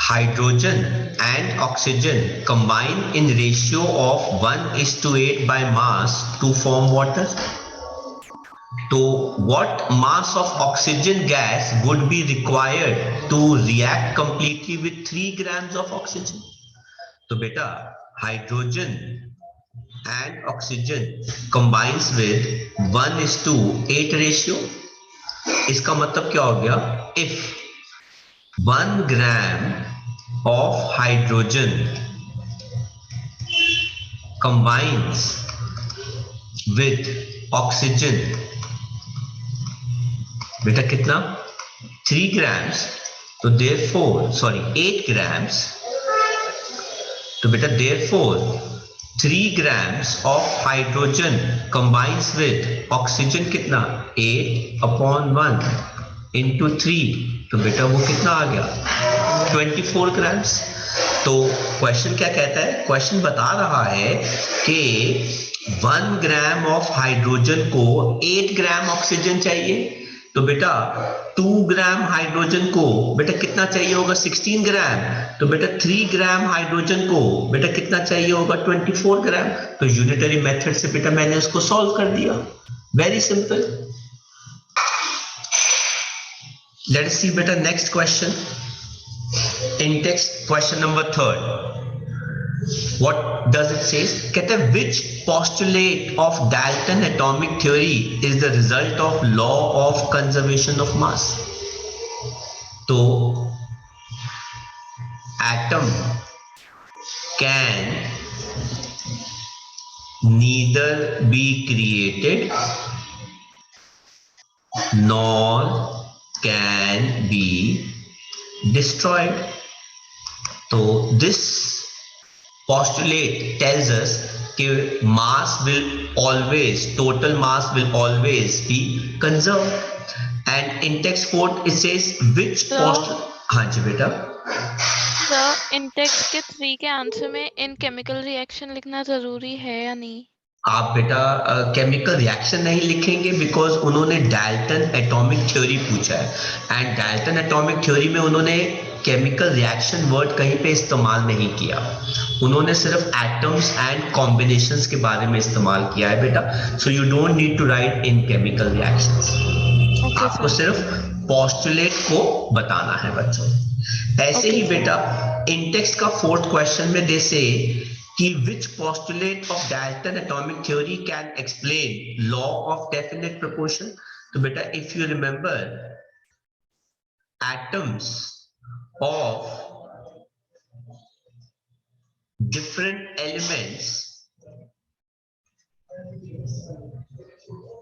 [SPEAKER 1] hydrogen and oxygen combine in ratio of 1:8 by mass to form water। So what mass of oxygen gas would be required to react completely with 3 grams of oxygen? तो बेटा hydrogen and oxygen combines with 1:8 ratio। इसका मतलब क्या हो गया? If 1 gram of hydrogen combines with oxygen बेटा कितना? 3 grams। तो therefore sorry 8 grams। तो बेटा therefore 3 grams of hydrogen combines with oxygen कितना? 8/1 into 3। तो बेटा वो कितना आ गया? 24 grams। तो क्वेश्चन क्या कहता है? क्वेश्चन बता रहा है कि 1 ग्राम ऑफ हाइड्रोजन को 8 ग्राम ऑक्सीजन चाहिए। तो बेटा 2 ग्राम हाइड्रोजन को बेटा कितना चाहिए होगा? 16 ग्राम। तो बेटा 3 ग्राम हाइड्रोजन को बेटा कितना चाहिए होगा? 24 ग्राम। तो यूनिटरी मेथड से बेटा मैंने उसको सॉल्व कर दिया। Very simple. लेट अस सी बेटा next question. In text, question number 3rd. What does it say? कहते हैं which postulate of Dalton atomic theory is the result of law of conservation of mass? तो atom can neither be created nor can be destroyed. तो this postulate tells us that mass will always, total mass will always be conserved. And in text quote it says which postulate. हाँ जी बेटा.
[SPEAKER 4] Sir इन text के 3 के answer में इन chemical reaction लिखना जरूरी है या नहीं?
[SPEAKER 1] आप बेटा केमिकल रिएक्शन नहीं लिखेंगे बिकॉज उन्होंने डाल्टन एटॉमिक थ्योरी पूछा है एंड डाल्टन एटॉमिक थ्योरी में उन्होंने केमिकल रिएक्शन वर्ड कहीं पे इस्तेमाल नहीं किया. उन्होंने सिर्फ एटम्स एंड कॉम्बिनेशंस के बारे में इस्तेमाल किया है बेटा. So you don't need to write in chemical reactions. आपको सिर्फ पोस्टुलेट को बताना है बच्चों. ऐसे ही बेटा इन टेक्स्ट का 4th क्वेश्चन में दे से कि which postulate of Dalton atomic theory can explain law of definite proportion. तो बेटा if you remember atoms of different elements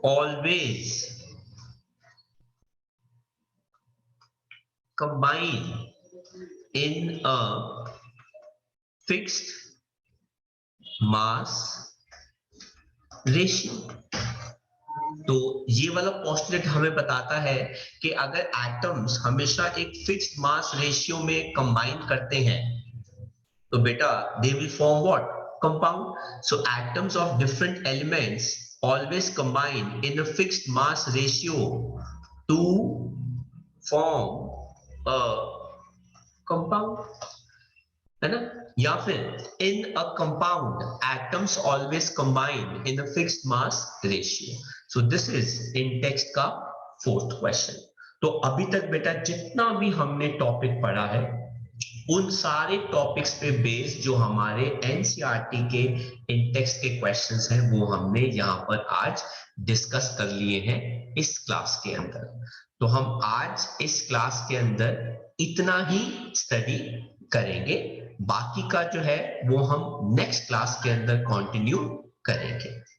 [SPEAKER 1] always combine in a fixed mass ratio. तो ये वाला पोस्टुलेट हमें बताता है कि अगर एटम्स हमेशा एक फिक्स्ड मास रेशियो में कंबाइन करते हैं तो बेटा they will form what? Compound. So atoms of different elements always combine in a fixed mass ratio to form a compound, है ना? या फिर in a compound atoms always combine in a fixed mass ratio. So this is in text का 4th question. तो अभी तक बेटा जितना भी हमने टॉपिक पढ़ा है उन सारे टॉपिक्स पे बेस्ड जो हमारे एनसीईआरटी के इन टेक्स्ट के क्वेश्चंस हैं वो हमने यहाँ पर आज डिस्कस कर लिए हैं इस क्लास के अंदर. तो हम आज इस क्लास के अंदर इतना ही स्टडी करेंगे. बाकी का जो है वो हम नेक्स्ट क्लास के अंदर कंटिन्यू करेंगे.